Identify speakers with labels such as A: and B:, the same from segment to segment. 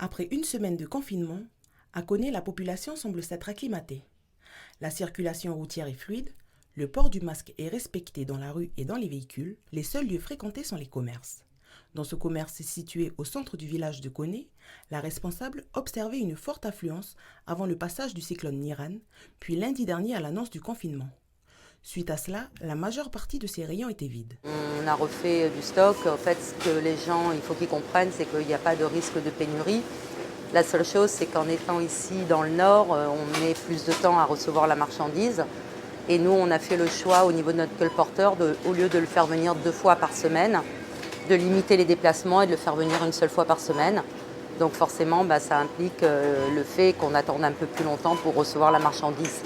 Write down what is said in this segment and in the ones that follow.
A: Après une semaine de confinement, à Koné, la population semble s'être acclimatée. La circulation routière est fluide, le port du masque est respecté dans la rue et dans les véhicules, les seuls lieux fréquentés sont les commerces. Dans ce commerce situé au centre du village de Koné, la responsable observait une forte affluence avant le passage du cyclone Niran, puis lundi dernier à l'annonce du confinement. Suite à cela, la majeure partie de ces rayons étaient vides.
B: On a refait du stock. En fait, ce que les gens, il faut qu'ils comprennent, c'est qu'il n'y a pas de risque de pénurie. La seule chose, c'est qu'en étant ici dans le nord, on met plus de temps à recevoir la marchandise. Et nous, on a fait le choix au niveau de notre colporteur, au lieu de le faire venir 2 fois par semaine, de limiter les déplacements et de le faire venir une seule fois par semaine. Donc forcément, ça implique le fait qu'on attende un peu plus longtemps pour recevoir la marchandise.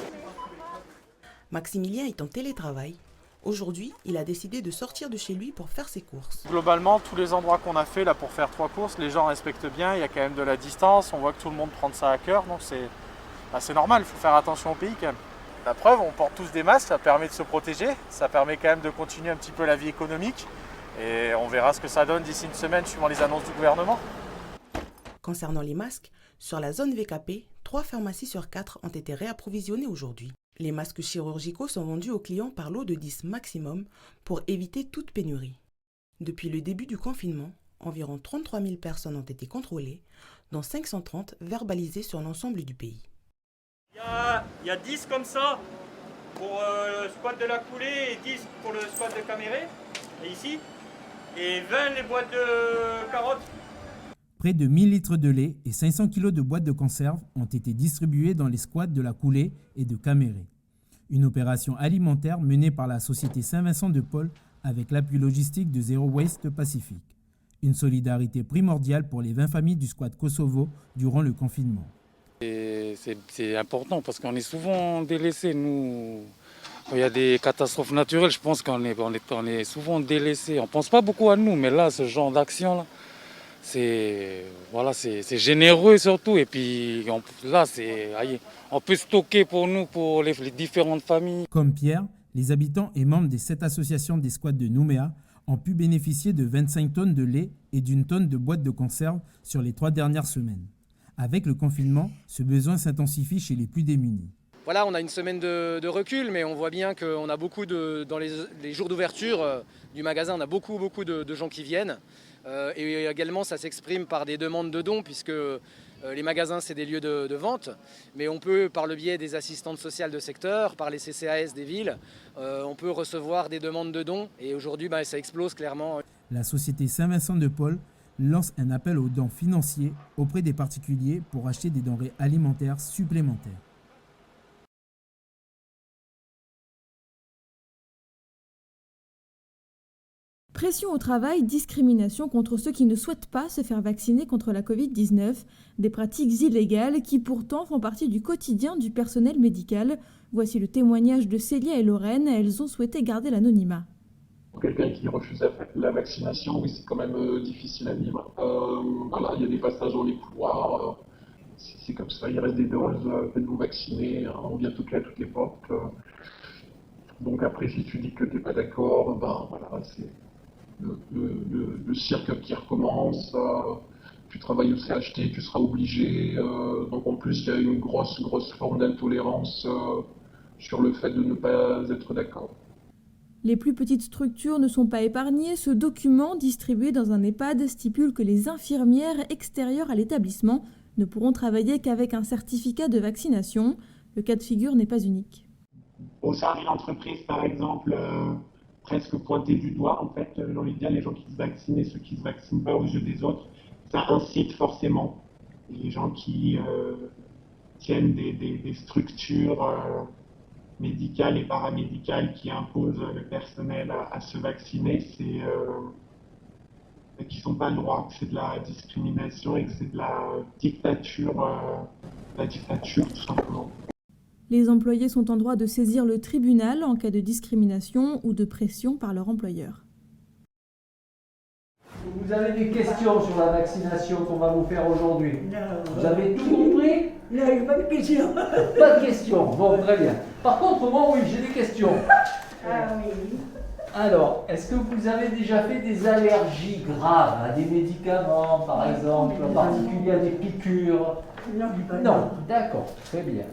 A: Maximilien est en télétravail. Aujourd'hui, il a décidé de sortir de chez lui pour faire ses courses.
C: Globalement, tous les endroits qu'on a fait là pour faire 3 courses, les gens respectent bien, il y a quand même de la distance, on voit que tout le monde prend ça à cœur, donc c'est normal, il faut faire attention au pays quand même. La preuve, on porte tous des masques, ça permet de se protéger, ça permet quand même de continuer un petit peu la vie économique et on verra ce que ça donne d'ici une semaine suivant les annonces du gouvernement.
A: Concernant les masques, sur la zone VKP, 3 pharmacies sur 4 ont été réapprovisionnées aujourd'hui. Les masques chirurgicaux sont vendus aux clients par lot de 10 maximum pour éviter toute pénurie. Depuis le début du confinement, environ 33 000 personnes ont été contrôlées, dont 530 verbalisées sur l'ensemble du pays.
D: Il y a 10 comme ça pour le squat de la coulée et 10 pour le squat de Caméré, et ici, et 20 les boîtes de carottes.
E: Près de 1000 litres de lait et 500 kg de boîtes de conserve ont été distribués dans les squats de la Coulée et de Caméré. Une opération alimentaire menée par la société Saint-Vincent de Paul avec l'appui logistique de Zero Waste Pacifique. Une solidarité primordiale pour les 20 familles du squat Kosovo durant le confinement.
F: C'est important parce qu'on est souvent délaissés. Nous, il y a des catastrophes naturelles, je pense qu'on est souvent délaissés. On ne pense pas beaucoup à nous, mais là, ce genre d'action-là, c'est généreux surtout. Et puis là, on peut stocker pour nous, pour les différentes familles.
E: Comme Pierre, les habitants et membres des 7 associations des squats de Nouméa ont pu bénéficier de 25 tonnes de lait et d'1 tonne de boîtes de conserve sur les 3 dernières semaines. Avec le confinement, ce besoin s'intensifie chez les plus démunis.
G: Voilà, on a une semaine de recul, mais on voit bien qu'on a beaucoup dans les jours d'ouverture du magasin, on a beaucoup de gens qui viennent. Et également, ça s'exprime par des demandes de dons, puisque les magasins, c'est des lieux de vente. Mais on peut, par le biais des assistantes sociales de secteur, par les CCAS des villes, on peut recevoir des demandes de dons. Et aujourd'hui, ça explose clairement.
E: La société Saint-Vincent de Paul lance un appel aux dons financiers auprès des particuliers pour acheter des denrées alimentaires supplémentaires.
H: Pression au travail, discrimination contre ceux qui ne souhaitent pas se faire vacciner contre la Covid-19, des pratiques illégales qui pourtant font partie du quotidien du personnel médical. Voici le témoignage de Célia et Lorraine, elles ont souhaité garder l'anonymat.
I: Pour quelqu'un qui refuse la vaccination, oui, c'est quand même difficile à vivre. Voilà, il y a des passages dans les couloirs, c'est comme ça, il reste des doses, faites-vous vacciner, on vient toquer à toutes les portes. Donc après, si tu dis que tu n'es pas d'accord, voilà, c'est le cirque qui recommence. Tu travailles au CHT, tu seras obligé. Donc en plus, il y a une grosse forme d'intolérance sur le fait de ne pas être d'accord.
H: Les plus petites structures ne sont pas épargnées. Ce document, distribué dans un EHPAD, stipule que les infirmières extérieures à l'établissement ne pourront travailler qu'avec un certificat de vaccination. Le cas de figure n'est pas unique.
I: Au sein d'une entreprise, par exemple, presque pointé du doigt, en fait, j'ai envie de dire, les gens qui se vaccinent et ceux qui ne se vaccinent pas aux yeux des autres, ça incite forcément les gens qui tiennent des structures médicales et paramédicales qui imposent le personnel à se vacciner, c'est qu'ils n'ont pas le droit, que c'est de la discrimination et que c'est de la dictature tout simplement.
H: Les employés sont en droit de saisir le tribunal en cas de discrimination ou de pression par leur employeur.
J: Vous avez des questions sur la vaccination qu'on va vous faire aujourd'hui? Vous avez tout compris?
K: Non, il n'y a pas de questions.
J: Pas de questions, bon, très bien. Par contre, moi, oui, j'ai des questions.
K: Ah oui.
J: Alors, est-ce que vous avez déjà fait des allergies graves à des médicaments, par exemple, en particulier à des piqûres? Non, d'accord, très bien.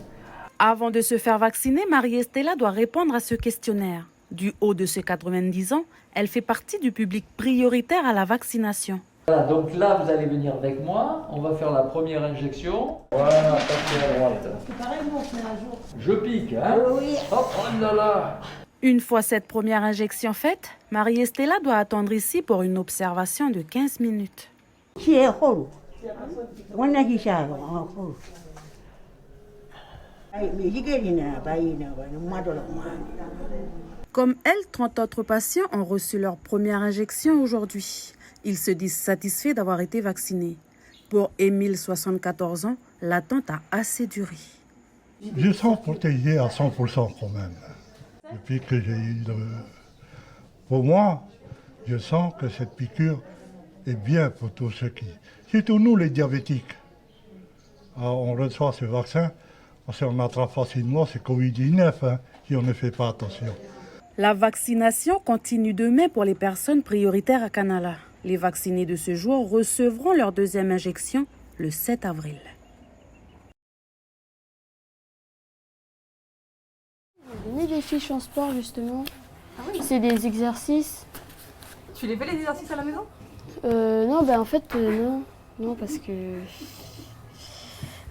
K: Avant de se faire vacciner, Marie-Estella doit répondre à ce questionnaire. Du haut de ses 90 ans, elle fait partie du public prioritaire à la vaccination.
J: Voilà, donc là, vous allez venir avec moi. On va faire la première injection. Voilà, passez à droite. Je pique, hein? Oui. Hop, oh là là.
K: Une fois cette première injection faite, Marie-Estella doit attendre ici pour une observation de 15 minutes. Comme elle, 30 autres patients ont reçu leur première injection aujourd'hui. Ils se disent satisfaits d'avoir été vaccinés. Pour Émile, 74 ans, l'attente a assez duré.
L: Je sens protégé à 100% quand même. Depuis que j'ai eu Pour moi, je sens que cette piqûre est bien pour tous ceux qui... Surtout nous, les diabétiques. Alors, on reçoit ce vaccin, parce qu'on attrape facilement ce Covid-19, hein, si on ne fait pas attention.
K: La vaccination continue demain pour les personnes prioritaires à Canala. Les vaccinés de ce jour recevront leur deuxième injection le 7 avril.
M: Donner des fiches en sport justement. Ah oui. C'est des exercices.
N: Tu les fais les exercices à la maison?
M: Non, en fait non. Non, parce que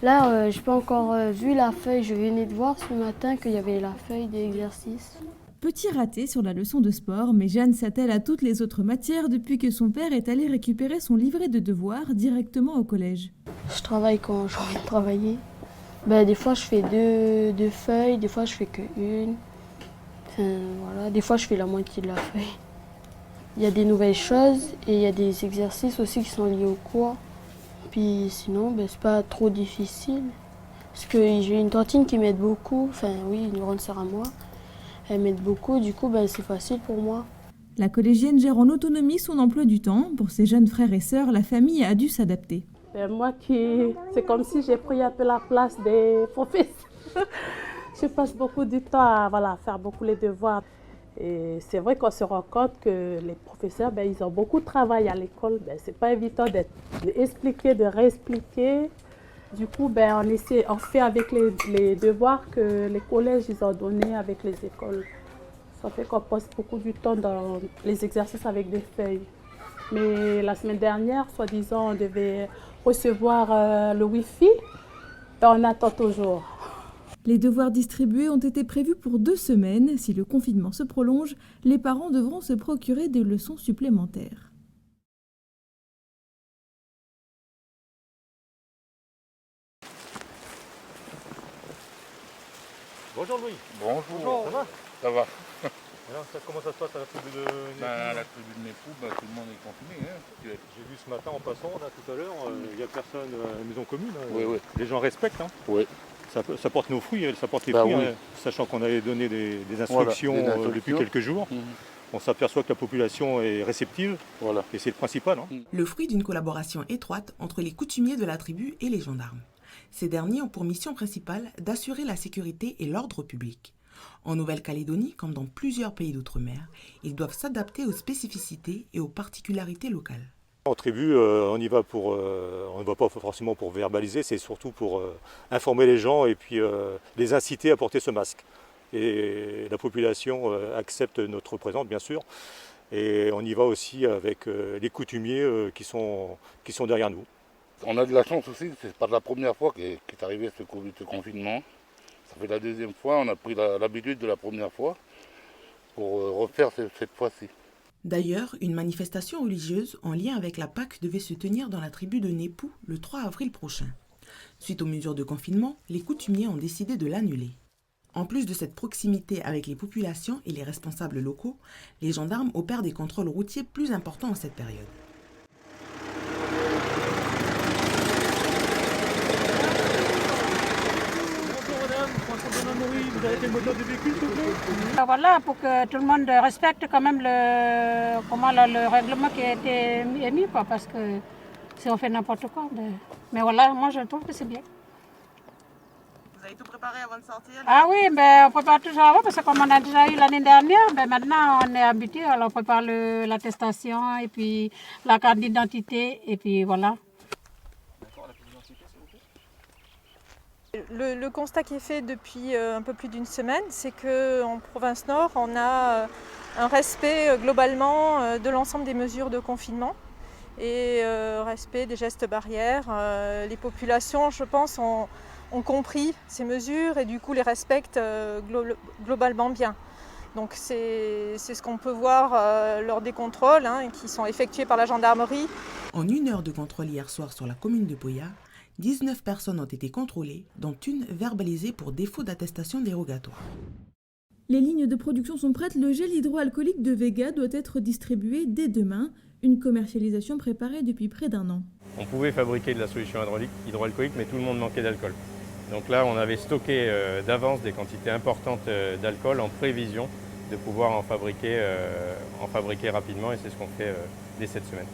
M: là je n'ai pas encore vu la feuille. Je venais de voir ce matin qu'il y avait la feuille d'exercice.
H: Petit raté sur la leçon de sport, mais Jeanne s'attelle à toutes les autres matières depuis que son père est allé récupérer son livret de devoirs directement au collège.
M: Je travaille quand j'ai envie de travailler. Des fois je fais deux feuilles, des fois je fais qu'une. Voilà. Des fois je fais la moitié de la feuille. Il y a des nouvelles choses et il y a des exercices aussi qui sont liés au cours. Puis sinon, c'est pas trop difficile. Parce que j'ai une tantine qui m'aide beaucoup, une grande sœur à moi. Elle m'aide beaucoup, du coup c'est facile pour moi.
H: La collégienne gère en autonomie son emploi du temps. Pour ses jeunes frères et sœurs, la famille a dû s'adapter.
O: C'est comme si j'ai pris un peu la place des professeurs. Je passe beaucoup de temps à faire beaucoup les devoirs. Et c'est vrai qu'on se rend compte que les professeurs, ils ont beaucoup de travail à l'école. C'est pas évident d'expliquer, de réexpliquer. Du coup, on fait avec les devoirs que les collèges ils ont donnés avec les écoles. Ça fait qu'on passe beaucoup du temps dans les exercices avec des feuilles. Mais la semaine dernière, soi-disant, on devait recevoir le Wi-Fi. On attend toujours.
H: Les devoirs distribués ont été prévus pour 2 semaines. Si le confinement se prolonge, les parents devront se procurer des leçons supplémentaires.
P: Bonjour Louis.
Q: Bonjour.
P: Ça va?
Q: Ça va.
P: Alors, comment ça se passe à la tribu de Népou?
Q: À la tribu de Népou, tout le monde est confiné. Hein.
P: J'ai vu ce matin en passant, tout à l'heure, il n'y a personne à la maison commune. Hein.
Q: Oui.
P: Les gens respectent. Hein.
Q: Oui.
P: Ça porte nos fruits, ça porte les fruits,
Q: oui.
P: sachant qu'on avait donné des instructions, depuis quelques jours. On s'aperçoit que la population est réceptive, et c'est le principal. Hein.
A: Le fruit d'une collaboration étroite entre les coutumiers de la tribu et les gendarmes. Ces derniers ont pour mission principale d'assurer la sécurité et l'ordre public. En Nouvelle-Calédonie, comme dans plusieurs pays d'outre-mer, ils doivent s'adapter aux spécificités et aux particularités locales.
P: En tribu, on n'y va pas forcément pour verbaliser, c'est surtout pour informer les gens et puis les inciter à porter ce masque. Et la population accepte notre présence, bien sûr. Et on y va aussi avec les coutumiers qui sont derrière nous.
Q: On a de la chance aussi, c'est pas la première fois qu'est arrivé ce confinement. Ça fait la deuxième fois, on a pris l'habitude de la première fois pour refaire cette fois-ci.
A: D'ailleurs, une manifestation religieuse en lien avec la Pâque devait se tenir dans la tribu de Népou le 3 avril prochain. Suite aux mesures de confinement, les coutumiers ont décidé de l'annuler. En plus de cette proximité avec les populations et les responsables locaux, les gendarmes opèrent des contrôles routiers plus importants en cette période.
P: Vous avez le moteur du véhicule, s'il vous plaît?
R: Voilà, pour que tout le monde respecte quand même le règlement qui a été émis, parce que si on fait n'importe quoi. Mais voilà, moi je trouve que c'est bien.
A: avez tout préparé avant de sortir?
R: Ah oui, mais on prépare toujours avant parce que comme on a déjà eu l'année dernière, ben maintenant on est habitué, alors on prépare l'attestation et puis la carte d'identité et puis voilà.
N: Le constat qui est fait depuis un peu plus d'une semaine, c'est qu'en province nord, on a un respect globalement de l'ensemble des mesures de confinement et respect des gestes barrières. Les populations, je pense, ont compris ces mesures et du coup les respectent globalement bien. Donc c'est ce qu'on peut voir lors des contrôles qui sont effectués par la gendarmerie.
A: En 1 heure de contrôle hier soir sur la commune de Poya, 19 personnes ont été contrôlées, dont une verbalisée pour défaut d'attestation dérogatoire.
H: Les lignes de production sont prêtes, le gel hydroalcoolique de Vega doit être distribué dès demain, une commercialisation préparée depuis près d'1 an.
S: On pouvait fabriquer de la solution hydroalcoolique, mais tout le monde manquait d'alcool. Donc là, on avait stocké d'avance des quantités importantes d'alcool en prévision de pouvoir en fabriquer rapidement, et c'est ce qu'on fait dès cette semaine.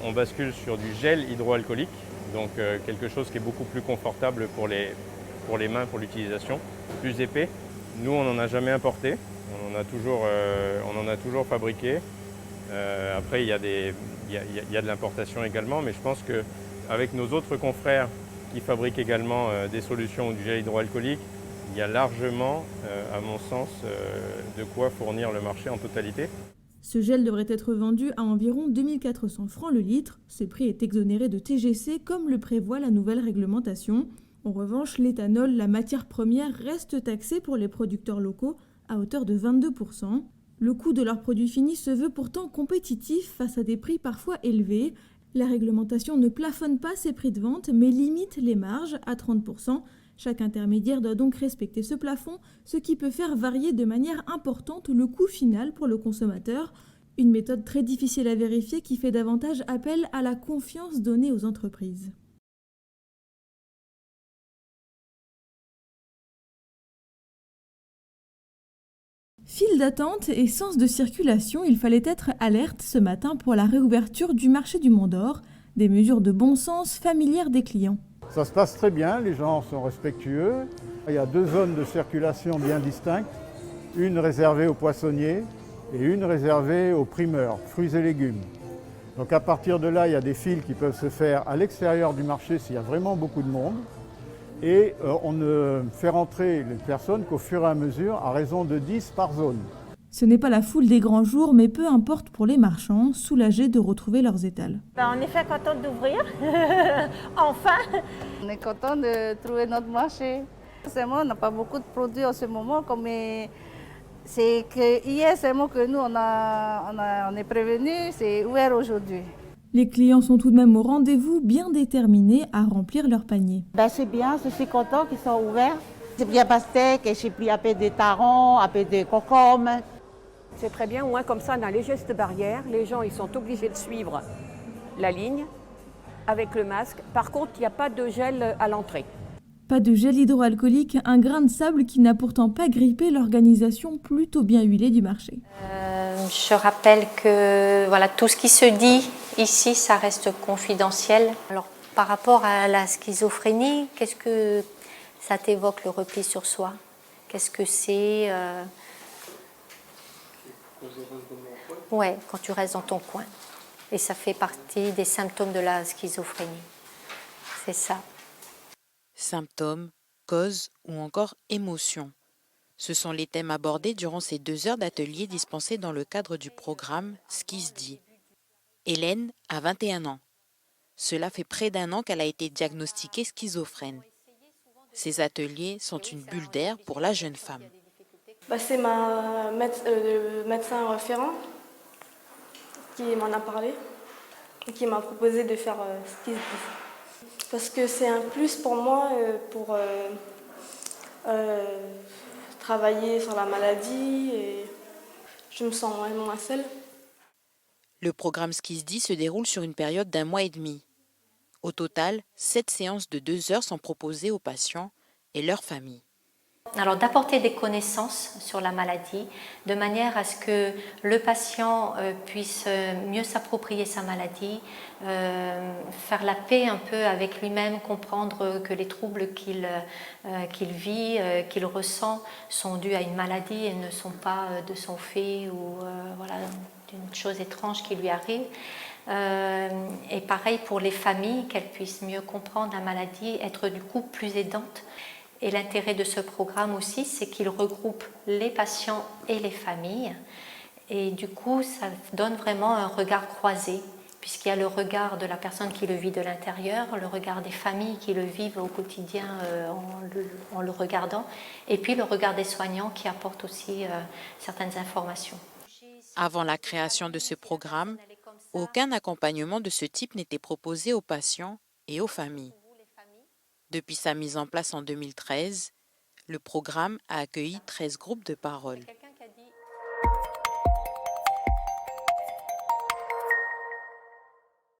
S: On bascule sur du gel hydroalcoolique, donc quelque chose qui est beaucoup plus confortable pour les mains, pour l'utilisation, plus épais. Nous, on n'en a jamais importé, on en a toujours fabriqué. Après, il y a de l'importation également, mais je pense qu'avec nos autres confrères qui fabriquent également des solutions ou du gel hydroalcoolique, il y a largement, à mon sens, de quoi fournir le marché en totalité.
H: Ce gel devrait être vendu à environ 2400 francs le litre. Ce prix est exonéré de TGC comme le prévoit la nouvelle réglementation. En revanche, l'éthanol, la matière première, reste taxé pour les producteurs locaux à hauteur de 22%. Le coût de leurs produits finis se veut pourtant compétitif face à des prix parfois élevés. La réglementation ne plafonne pas ces prix de vente mais limite les marges à 30%. Chaque intermédiaire doit donc respecter ce plafond, ce qui peut faire varier de manière importante le coût final pour le consommateur. Une méthode très difficile à vérifier qui fait davantage appel à la confiance donnée aux entreprises. File d'attente et sens de circulation, il fallait être alerte ce matin pour la réouverture du marché du Mont d'Or, des mesures de bon sens familières des clients.
T: Ça se passe très bien, les gens sont respectueux. Il y a 2 zones de circulation bien distinctes, une réservée aux poissonniers et une réservée aux primeurs, fruits et légumes. Donc à partir de là, il y a des files qui peuvent se faire à l'extérieur du marché s'il y a vraiment beaucoup de monde. Et on ne fait rentrer les personnes qu'au fur et à mesure, à raison de 10 par zone.
H: Ce n'est pas la foule des grands jours, mais peu importe pour les marchands, soulagés de retrouver leurs étals.
U: On est fait content d'ouvrir, enfin. On est content de trouver notre marché. Seulement, on n'a pas beaucoup de produits en ce moment, mais c'est que hier seulement que nous on est prévenus, c'est ouvert aujourd'hui.
H: Les clients sont tout de même au rendez-vous, bien déterminés à remplir leur panier.
U: C'est bien, je suis content qu'ils soient ouverts. C'est bien pastèque, j'ai pris un peu de taron, un peu de concombre.
V: C'est très bien, au moins comme ça on a les gestes barrières, les gens ils sont obligés de suivre la ligne avec le masque. Par contre, il n'y a pas de gel à l'entrée.
H: Pas de gel hydroalcoolique, un grain de sable qui n'a pourtant pas grippé l'organisation plutôt bien huilée du marché.
W: Je rappelle que voilà, tout ce qui se dit ici, ça reste confidentiel. Alors, par rapport à la schizophrénie, qu'est-ce que ça t'évoque, le repli sur soi? Qu'est-ce que c'est Ouais, quand tu restes dans ton coin. Et ça fait partie des symptômes de la schizophrénie. C'est ça.
X: Symptômes, causes ou encore émotions. Ce sont les thèmes abordés durant ces 2 heures d'atelier dispensés dans le cadre du programme SCISDI. Hélène a 21 ans. Cela fait près d'1 an qu'elle a été diagnostiquée schizophrène. Ces ateliers sont une bulle d'air pour la jeune femme.
Y: C'est le médecin référent qui m'en a parlé et qui m'a proposé de faire SCISDI. Parce que c'est un plus pour moi pour travailler sur la maladie et je me sens moins seule.
X: Le programme SCISDI se déroule sur une période d'1 mois et demi. Au total, 7 séances de 2 heures sont proposées aux patients et leurs familles.
W: Alors d'apporter des connaissances sur la maladie, de manière à ce que le patient puisse mieux s'approprier sa maladie, faire la paix un peu avec lui-même, comprendre que les troubles qu'il vit, qu'il ressent sont dus à une maladie et ne sont pas de son fait ou voilà, d'une chose étrange qui lui arrive. Et pareil pour les familles, qu'elles puissent mieux comprendre la maladie, être du coup plus aidantes. Et l'intérêt de ce programme aussi, c'est qu'il regroupe les patients et les familles. Et du coup, ça donne vraiment un regard croisé, puisqu'il y a le regard de la personne qui le vit de l'intérieur, le regard des familles qui le vivent au quotidien en le regardant, et puis le regard des soignants qui apportent aussi certaines informations.
X: Avant la création de ce programme, aucun accompagnement de ce type n'était proposé aux patients et aux familles. Depuis sa mise en place en 2013, le programme a accueilli 13 groupes de parole.